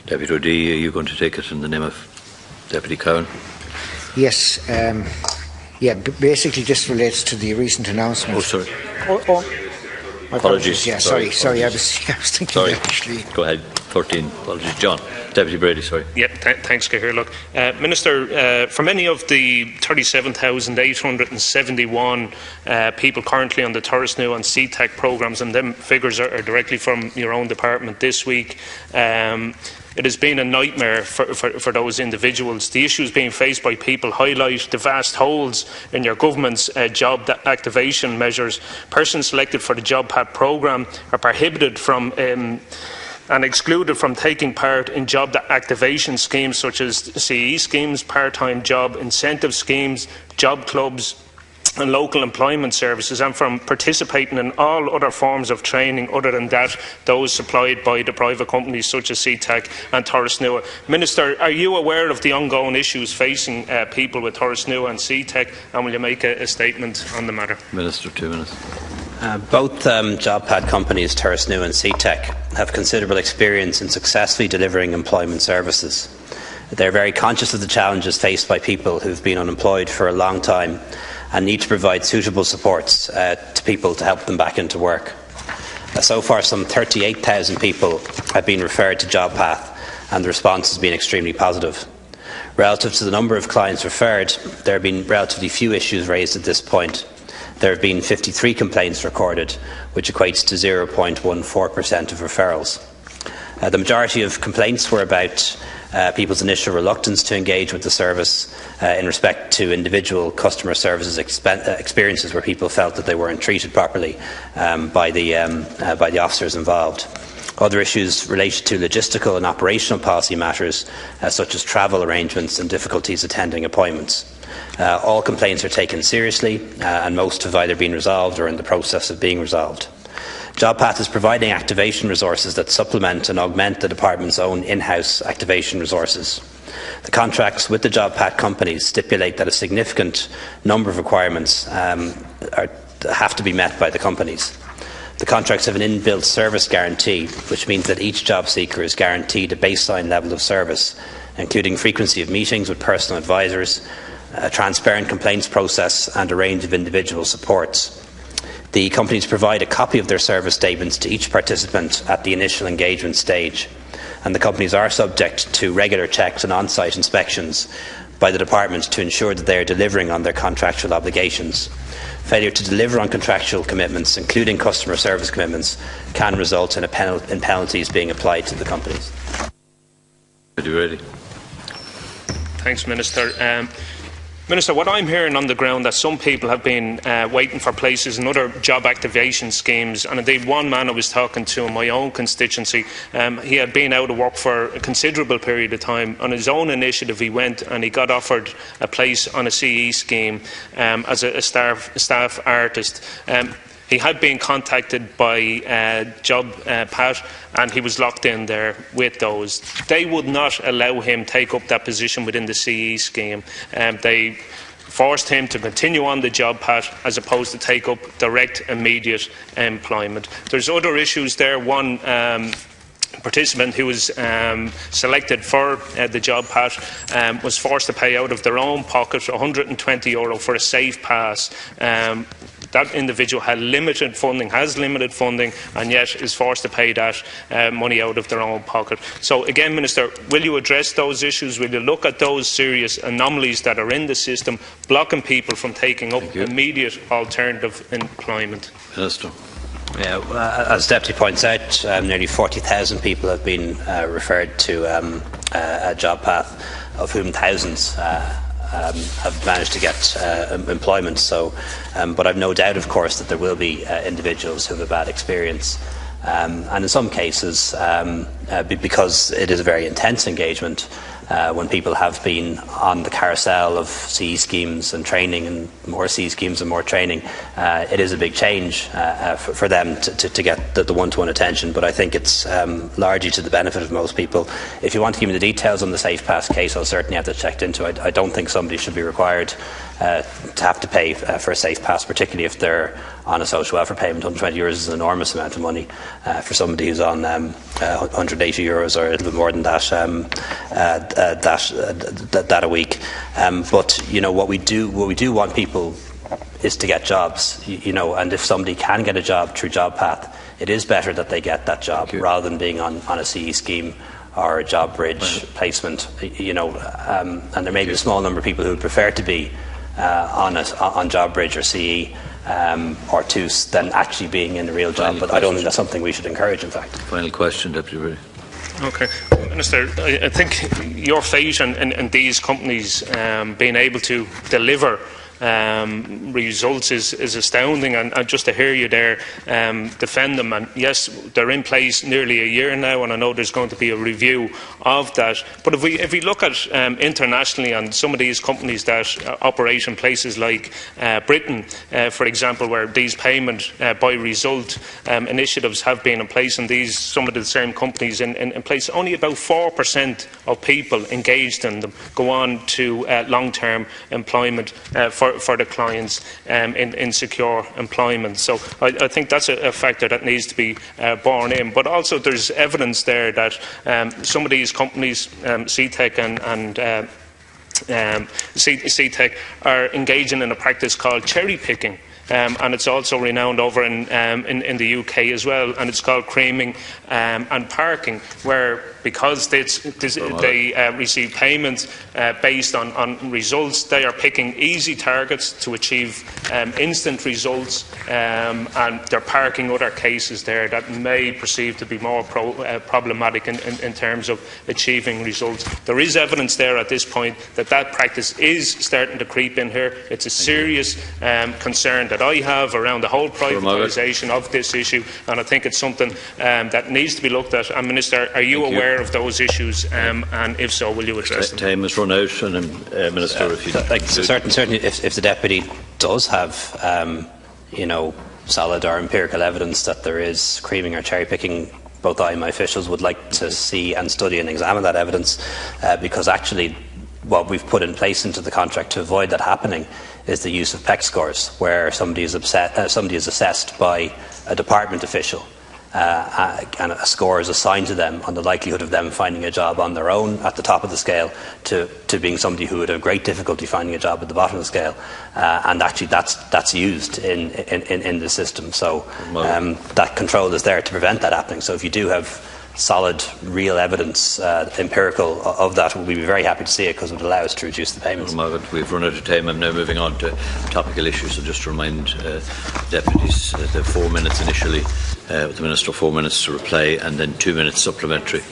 Deputy O'Dea, are you going to take it in the name of Deputy Cowan? Yes. Basically this relates to the recent announcement. Oh, sorry. My apologies. Yeah, sorry. I was thinking sorry. actually. Go ahead. 13. Apologies. John. Deputy Brady, sorry. Yeah, thanks, Cahir. Look, Minister, for many of the 37,871 people currently on the Torresnue and CTAC programmes, and them figures are directly from your own department this week, it has been a nightmare for those individuals. The issues being faced by people highlight the vast holes in your government's job activation measures. Persons selected for the Job Pat programme are prohibited from and excluded from taking part in job activation schemes such as CE schemes, part-time job incentive schemes, job clubs and local employment services, and from participating in all other forms of training other than those supplied by the private companies such as CTAC and Torresnue. Minister, are you aware of the ongoing issues facing people with Torresnue and CTAC, and will you make a statement on the matter? Minister, 2 minutes. Both job pad companies, Torresnue and CTAC, have considerable experience in successfully delivering employment services. They are very conscious of the challenges faced by people who have been unemployed for a long time and need to provide suitable supports to people to help them back into work. So far, some 38,000 people have been referred to JobPath, and the response has been extremely positive. Relative to the number of clients referred, there have been relatively few issues raised at this point. There have been 53 complaints recorded, which equates to 0.14% of referrals. The majority of complaints were about people's initial reluctance to engage with the service in respect to individual customer services experiences where people felt that they weren't treated properly by the officers involved. Other issues related to logistical and operational policy matters, such as travel arrangements and difficulties attending appointments. All complaints are taken seriously, and most have either been resolved or are in the process of being resolved. JobPath is providing activation resources that supplement and augment the Department's own in-house activation resources. The contracts with the JobPath companies stipulate that a significant number of requirements have to be met by the companies. The contracts have an inbuilt service guarantee, which means that each job seeker is guaranteed a baseline level of service, including frequency of meetings with personal advisors, a transparent complaints process and a range of individual supports. The companies provide a copy of their service statements to each participant at the initial engagement stage, and the companies are subject to regular checks and on-site inspections by the Department to ensure that they are delivering on their contractual obligations. Failure to deliver on contractual commitments, including customer service commitments, can result in penalties being applied to the companies. Are you ready? Thanks, Minister. Minister, what I'm hearing on the ground that some people have been waiting for places in other job activation schemes, and indeed one man I was talking to in my own constituency, he had been out of work for a considerable period of time. On his own initiative he went and he got offered a place on a CE scheme as a staff artist. He had been contacted by JobPat and he was locked in there with those. They would not allow him take up that position within the CE scheme. They forced him to continue on the JobPat as opposed to take up direct immediate employment. There's other issues there. One participant who was selected for the JobPat was forced to pay out of their own pocket €120 for a safe pass. That individual has limited funding, and yet is forced to pay that money out of their own pocket. So again, Minister, will you address those issues? Will you look at those serious anomalies that are in the system, blocking people from taking up immediate alternative employment? Minister. Yeah, as Deputy points out, nearly 40,000 people have been referred to a JobPath, of whom thousands have managed to get employment. So, but I've no doubt, of course, that there will be individuals who have a bad experience, and in some cases, because it is a very intense engagement, when people have been on the carousel of CE schemes and training and more CE schemes and more training, it is a big change for them to get the one-to-one attention. But I think it's largely to the benefit of most people. If you want to give me the details on the Safe Pass case, I'll certainly have that checked into. I don't think somebody should be required to have to pay for a Safe Pass, particularly if they're on a social welfare payment. €120 is an enormous amount of money for somebody who's on €120 €180 or a little bit more than that, that a week. But what we do want people is to get jobs, and if somebody can get a job through Job Path, it is better that they get that job rather than being on a CE scheme or a job bridge placement, and there may be a small number of people who would prefer to be on job bridge or CE or TUS than actually being in a real job. But I don't think that's something we should encourage, in fact. Final question, Deputy Brady. Okay. Minister, I think your fate and these companies being able to deliver results is astounding, and just to hear you there defend them. And yes, they're in place nearly a year now, and I know there's going to be a review of that. But if we look at internationally, and some of these companies that operate in places like Britain, for example, where these payment by result initiatives have been in place, and some of the same companies in place, only about 4% of people engaged in them go on to long-term employment for the clients in secure employment. So I think that's a factor that needs to be borne in. But also there's evidence there that some of these companies, CTEC and CTEC, are engaging in a practice called cherry picking. And it's also renowned over in the UK as well, and it's called creaming and parking, where because they receive payments based on results, they are picking easy targets to achieve instant results, and they're parking other cases there that may perceive to be more problematic in terms of achieving results. There is evidence there at this point that practice is starting to creep in here. It's a serious concern that I have around the whole privatisation of this issue, and I think it's something that needs to be looked at. And Minister, are you aware of those issues, and if so, will you address them? Time has run out, and Minister, if you certainly, if the Deputy does have solid or empirical evidence that there is creaming or cherry picking, both I and my officials would like to see and study and examine that evidence, because actually what we've put in place into the contract to avoid that happening is the use of PEC scores, where somebody is assessed by a department official, and a score is assigned to them on the likelihood of them finding a job on their own at the top of the scale to being somebody who would have great difficulty finding a job at the bottom of the scale, and actually that's used in the system. So that control is there to prevent that happening. So if you do have solid, real evidence, empirical of that, we'll be very happy to see it, because it would allow us to reduce the payments. We've run out of time. I'm now moving on to topical issues. So just to remind deputies, the 4 minutes initially, with the Minister 4 minutes to reply, and then 2 minutes supplementary.